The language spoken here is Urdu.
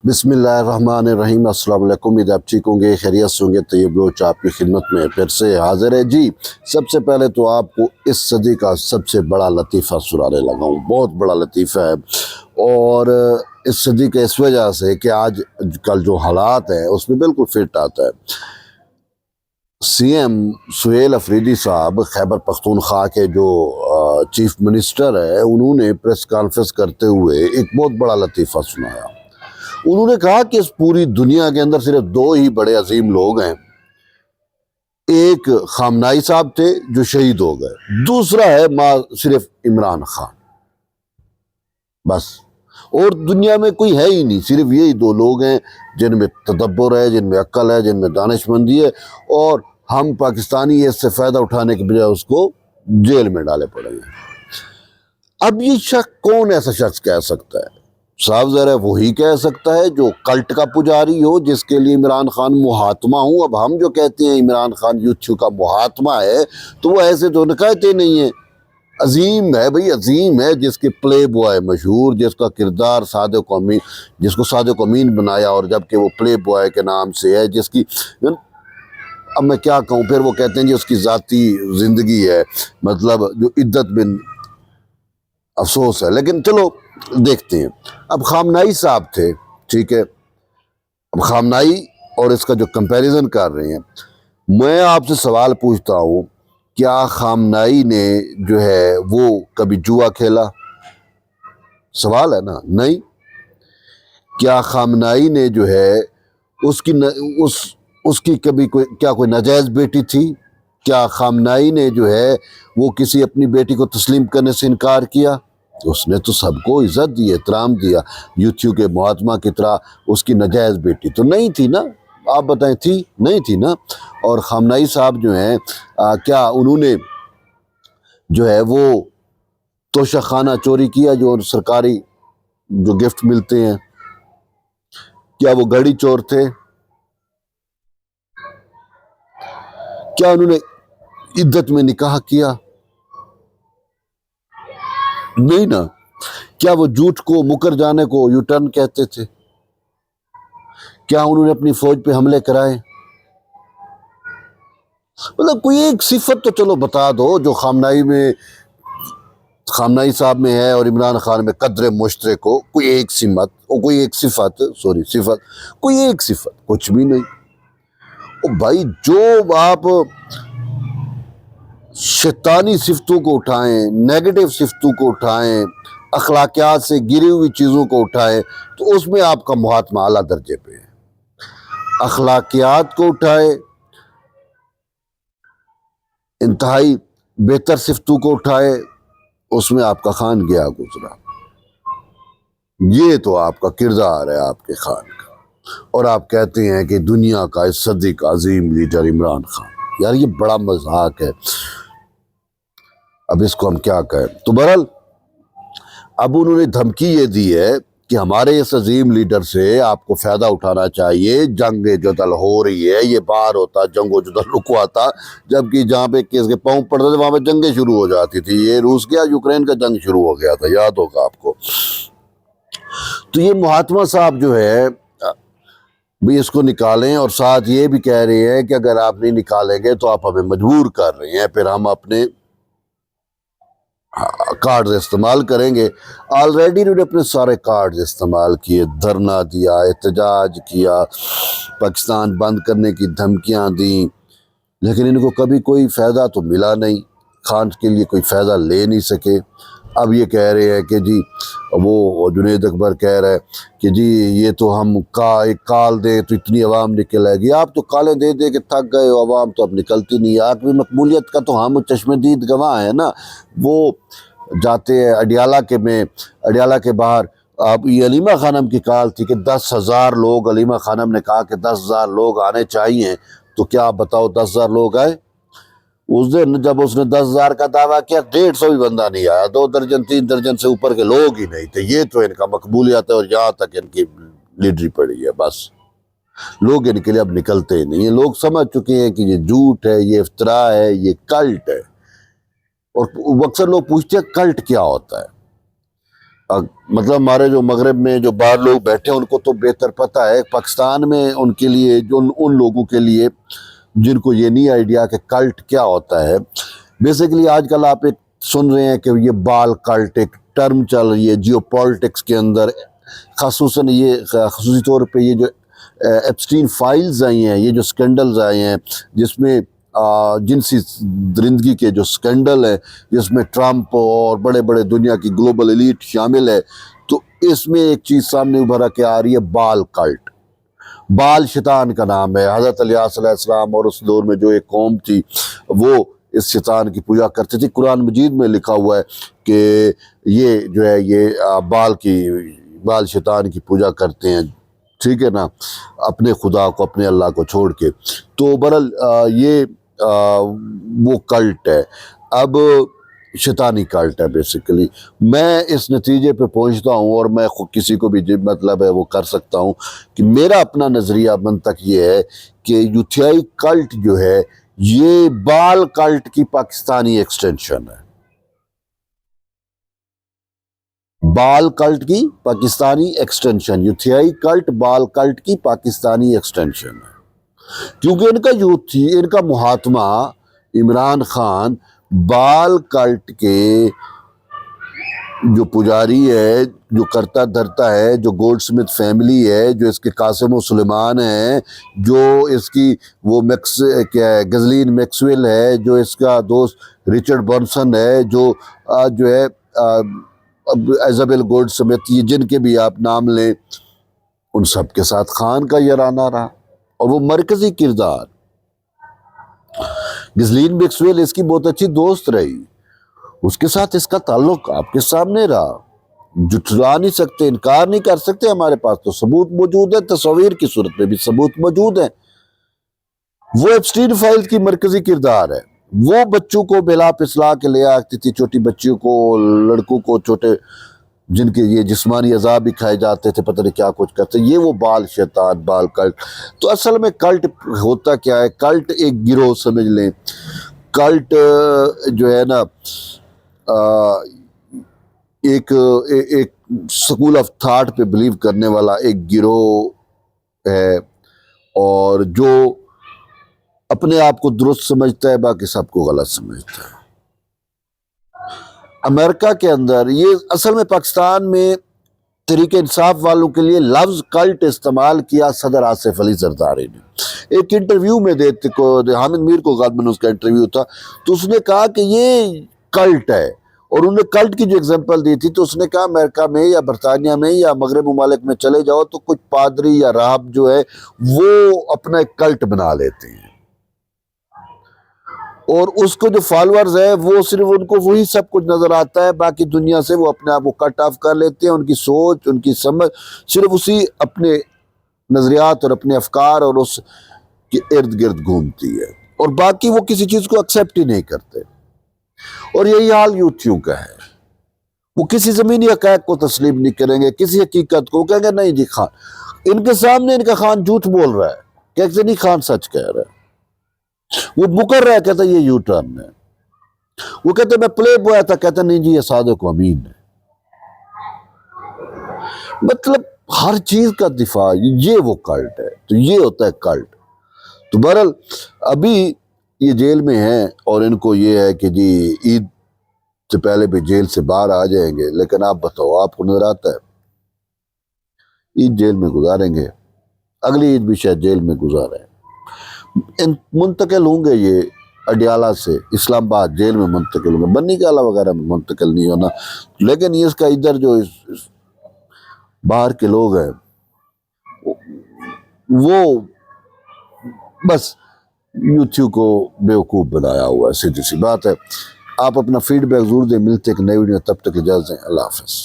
بسم اللہ الرحمن الرحیم۔ السلام علیکم، امید آپ ٹھیک ہوں گے، خیریت سے ہوں گے۔ طیب بلوچ آپ کی خدمت میں پھر سے حاضر ہے جی۔ سب سے پہلے تو آپ کو اس صدی کا سب سے بڑا لطیفہ سنانے لگا ہوں، بہت بڑا لطیفہ ہے، اور اس صدی کے اس وجہ سے کہ آج کل جو حالات ہیں اس میں بالکل فٹ آتا ہے۔ سی ایم سہیل افریدی صاحب خیبر پختونخوا کے جو چیف منسٹر ہے، انہوں نے پریس کانفرنس کرتے ہوئے ایک بہت بڑا لطیفہ سنایا۔ انہوں نے کہا کہ اس پوری دنیا کے اندر صرف دو ہی بڑے عظیم لوگ ہیں، ایک خامنائی صاحب تھے جو شہید ہو گئے، دوسرا ہے صرف عمران خان، بس اور دنیا میں کوئی ہے ہی نہیں، صرف یہی دو لوگ ہیں جن میں تدبر ہے، جن میں عقل ہے، جن میں دانش مندی ہے، اور ہم پاکستانی اس سے فائدہ اٹھانے کے بجائے اس کو جیل میں ڈالے پڑے ہیں۔ اب یہ شخص کون ایسا شخص کہہ سکتا ہے؟ صاف ظاہر ہے وہی کہہ سکتا ہے جو کلٹ کا پجاری ہو، جس کے لیے عمران خان محاتمہ ہوں۔ اب ہم جو کہتے ہیں عمران خان یوتھیو کا محاتمہ ہے، تو وہ ایسے تو کہتے نہیں ہیں، عظیم ہے بھئی، عظیم ہے، جس کے پلے بوائے مشہور، جس کا کردار صادق امین، جس کو صادق امین بنایا، اور جبکہ وہ پلے بوائے کے نام سے ہے، جس کی اب میں کیا کہوں، پھر وہ کہتے ہیں جی اس کی ذاتی زندگی ہے، مطلب جو عدت بن افسوس ہے۔ لیکن چلو دیکھتے ہیں۔ اب خامنائی صاحب تھے، ٹھیک ہے، اب خامنائی اور اس کا جو کمپیریزن کر رہے ہیں، میں آپ سے سوال پوچھتا ہوں، کیا خامنائی نے جو ہے وہ کبھی جوا کھیلا؟ سوال ہے نا، نہیں۔ کیا خامنائی نے جو ہے اس کی کبھی کوئی ناجائز بیٹی تھی؟ کیا خامنائی نے جو ہے وہ کسی اپنی بیٹی کو تسلیم کرنے سے انکار کیا؟ اس نے تو سب کو عزت دی، احترام دیا، یوتھیو کے محاتمہ کی طرح۔ اس کی ناجائز بیٹی تو نہیں تھی نا، آپ بتائیں، تھی؟ نہیں تھی نا۔ اور خامنائی صاحب جو ہیں، کیا انہوں نے جو ہے وہ توشہ خانہ چوری کیا جو سرکاری جو گفٹ ملتے ہیں؟ کیا وہ گھڑی چور تھے؟ کیا انہوں نے عدت میں نکاح کیا؟ نہیں نا۔ کیا وہ جھوٹ کو مکر جانے کو یو ٹرن کہتے تھے؟ کیا انہوں نے اپنی فوج پہ حملے کرائے؟ مطلب کوئی ایک صفت تو چلو بتا دو جو خامنائی صاحب میں ہے اور عمران خان میں قدر مشترک ہو، کوئی ایک صفت، کوئی ایک صفت، کچھ بھی نہیں۔ بھائی جو آپ شیطانی صفتوں کو اٹھائیں، نیگیٹو صفتوں کو اٹھائیں، اخلاقیات سے گری ہوئی چیزوں کو اٹھائیں، تو اس میں آپ کا محاتمہ اعلیٰ درجے پہ ہے۔ اخلاقیات کو اٹھائے، انتہائی بہتر صفتوں کو اٹھائے، اس میں آپ کا خان گیا گزرا۔ یہ تو آپ کا کردار ہے آپ کے خان کا، اور آپ کہتے ہیں کہ دنیا کا اس صدی کا عظیم لیڈر عمران خان۔ یار یہ بڑا مذاق ہے، اب اس کو ہم کیا کہیں۔ تو بہرحال اب انہوں نے دھمکی یہ دی ہے کہ ہمارے اس عظیم لیڈر سے آپ کو فائدہ اٹھانا چاہیے، جنگ جدل ہو رہی ہے، یہ باہر ہوتا جنگ و جدل رکواتا، جبکہ جہاں پہ کس کے پاؤں پڑتے تھے وہاں پہ جنگیں شروع ہو جاتی تھی۔ یہ روس گیا، یوکرین کا جنگ شروع ہو گیا تھا، یاد ہوگا آپ کو۔ تو یہ محاتمہ صاحب جو ہے بھی اس کو نکالیں، اور ساتھ یہ بھی کہہ رہے ہیں کہ اگر آپ نہیں نکالیں گے تو آپ ہمیں مجبور کر رہے ہیں، پھر ہم اپنے کارڈز استعمال کریں گے۔ آلریڈی انہوں نے اپنے سارے کارڈز استعمال کیے، دھرنا دیا، احتجاج کیا، پاکستان بند کرنے کی دھمکیاں دیں، لیکن ان کو کبھی کوئی فائدہ تو ملا نہیں، خان کے لیے کوئی فائدہ لے نہیں سکے۔ اب یہ کہہ رہے ہیں کہ جی وہ جنید اکبر کہہ رہے کہ جی یہ تو ہم ایک کال دیں تو اتنی عوام نکل آئے گی۔ آپ تو کالیں دے دے کے تھک گئے ہو، عوام تو اب نکلتی نہیں ہے۔ آپ کی مقبولیت کا تو ہم چشم دید گواہ ہیں نا۔ وہ جاتے ہیں اڈیالہ کے باہر، اب یہ علیمہ خانم کی کال تھی کہ 10,000 لوگ، علیمہ خانم نے کہا کہ 10,000 لوگ آنے چاہیے، تو کیا آپ بتاؤ 10,000 لوگ آئے؟ اس دن جب اس نے 10,000 کا دعویٰ کیا، 150 بھی بندہ نہیں آیا، 2 درجن 3 درجن سے اوپر کے لوگ ہی نہیں تھے۔ یہ تو ان کا مقبولیت ہے، اور یہاں تک ان کی لیڈری پڑی ہے۔ بس لوگ ان کے لیے اب نکلتے ہی نہیں ہیں، لوگ سمجھ چکے ہیں کہ یہ جھوٹ ہے، یہ افترا ہے، یہ کلٹ ہے۔ اور اکثر لوگ پوچھتے ہیں کلٹ کیا ہوتا ہے؟ مطلب ہمارے جو مغرب میں جو باہر لوگ بیٹھے ہیں ان کو تو بہتر پتہ ہے، پاکستان میں ان کے لیے جو ان لوگوں کے لیے جن کو یہ نہیں آئیڈیا کہ کلٹ کیا ہوتا ہے، بیسیکلی آج کل آپ ایک سن رہے ہیں کہ یہ بال کلٹ ایک ٹرم چل رہی ہے جیو پالیٹکس کے اندر، خصوصاً یہ خصوصی طور پہ یہ جو ایپسٹین فائلز آئی ہیں، یہ جو سکینڈلز آئے ہیں جس میں جنسی درندگی کے جو سکینڈل ہے، جس میں ٹرمپ اور بڑے بڑے دنیا کی گلوبل ایلیٹ شامل ہے، تو اس میں ایک چیز سامنے ابھر کے آ رہی ہے، بال کلٹ۔ بال شیطان کا نام ہے، حضرت الیاس علیہ السلام اور اس دور میں جو ایک قوم تھی وہ اس شیطان کی پوجا کرتے تھی۔ قرآن مجید میں لکھا ہوا ہے کہ یہ جو ہے یہ بال شیطان کی پوجا کرتے ہیں، ٹھیک ہے نا، اپنے خدا کو، اپنے اللہ کو چھوڑ کے۔ تو برحال یہ وہ کلٹ ہے، اب شیطانی کلٹ ہے بیسیکلی۔ میں اس نتیجے پہ پہنچتا ہوں، اور میں خود کسی کو بھی مطلب ہے وہ کر سکتا ہوں کہ میرا اپنا نظریہ منطق یہ ہے کہ یوتھیائی کلٹ جو ہے یہ بال کلٹ کی پاکستانی ایکسٹینشن ہے، بال کلٹ کی پاکستانی ایکسٹینشن، یوتھیائی کلٹ بال کلٹ کی پاکستانی ایکسٹینشن ہے، کیونکہ ان کا یوتھ تھی، ان کا محاتمہ عمران خان بال کلٹ کے جو پجاری ہے، جو کرتا دھرتا ہے، جو گولڈ سمتھ فیملی ہے، جو اس کے قاسم و سلیمان ہیں، جو اس کی وہ کیا ہے گزلین میکسویل ہے، جو اس کا دوست رچرڈ برنسن ہے، جو ہے ایزابل گولڈ سمتھ، یہ جن کے بھی آپ نام لیں، ان سب کے ساتھ خان کا یارانہ رہا، اور وہ مرکزی کردار۔ گزلین میکسویل اس کی بہت اچھی دوست رہی، اس کے ساتھ اس کا تعلق آپ کے سامنے رہا، جھٹلا نہیں سکتے، انکار نہیں کر سکتے، ہمارے پاس تو ثبوت موجود ہے، تصویر کی صورت میں بھی ثبوت موجود ہے۔ وہ ایپسٹین فائل کی مرکزی کردار ہے، وہ بچوں کو بلا پسلا کے لے آتی تھی، چھوٹی بچیوں کو، لڑکوں کو، چھوٹے جن کے یہ جسمانی عذاب بھی کھائے جاتے تھے، پتہ نہیں کیا کچھ کرتے، یہ وہ بال شیطان، بال کلٹ۔ تو اصل میں کلٹ ہوتا کیا ہے؟ کلٹ ایک گروہ سمجھ لیں، کلٹ جو ہے نا ایک سکول آف تھاٹ پہ بلیو کرنے والا ایک گروہ ہے، اور جو اپنے آپ کو درست سمجھتا ہے، باقی سب کو غلط سمجھتا ہے۔ امریکہ کے اندر یہ اصل میں پاکستان میں تحریک انصاف والوں کے لیے لفظ کلٹ استعمال کیا صدر آصف علی زرداری نے ایک انٹرویو میں دیتے کو، حامد میر کو غالباً اس کا انٹرویو تھا، تو اس نے کہا کہ یہ کلٹ ہے، اور انہوں نے کلٹ کی جو اگزامپل دی تھی تو اس نے کہا امریکہ میں یا برطانیہ میں یا مغرب ممالک میں چلے جاؤ تو کچھ پادری یا راہب جو ہے وہ اپنا ایک کلٹ بنا لیتے ہیں، اور اس کو جو فالورز ہے وہ صرف ان کو وہی سب کچھ نظر آتا ہے، باقی دنیا سے وہ اپنے آپ کو کٹ آف کر لیتے ہیں، ان کی سوچ، ان کی سمجھ صرف اسی اپنے نظریات اور اپنے افکار اور اس کے ارد گرد گھومتی ہے، اور باقی وہ کسی چیز کو ایکسیپٹ ہی نہیں کرتے۔ اور یہی حال یوتھیوں کا ہے، وہ کسی زمینی حقائق کو تسلیم نہیں کریں گے، کسی حقیقت کو کہیں گے نہیں جی خان، ان کے سامنے ان کا خان جھوٹ بول رہا ہے، کہتے نہیں خان سچ کہہ رہا ہے، وہ مکر رہا ہے، کہتا یہ یو ٹرن ہے، وہ کہتے میں پلے بوائے تھا، کہتا نہیں جی یہ صادق و امین ہے۔ مطلب ہر چیز کا دفاع، یہ وہ کلٹ ہے، تو یہ ہوتا ہے کلٹ۔ تو بہرحال ابھی یہ جیل میں ہیں، اور ان کو یہ ہے کہ جی عید سے پہلے بھی جیل سے باہر آ جائیں گے، لیکن آپ بتاؤ آپ کو نظر آتا ہے عید جیل میں گزاریں گے، اگلی عید بھی شاید جیل میں گزاریں، منتقل ہوں گے یہ اڈیالہ سے اسلام آباد جیل میں منتقل ہوں گے، بنی گالا وغیرہ میں منتقل نہیں ہونا، لیکن یہ اس کا ادھر جو باہر کے لوگ ہیں وہ بس یوتھیو کو بیوقوف بنایا ہوا ہے، سیدھی سی بات ہے۔ آپ اپنا فیڈ بیک ضرور دیں، ملتے ایک نئی ویڈیو، تب تک اجازت دیں، اللہ حافظ۔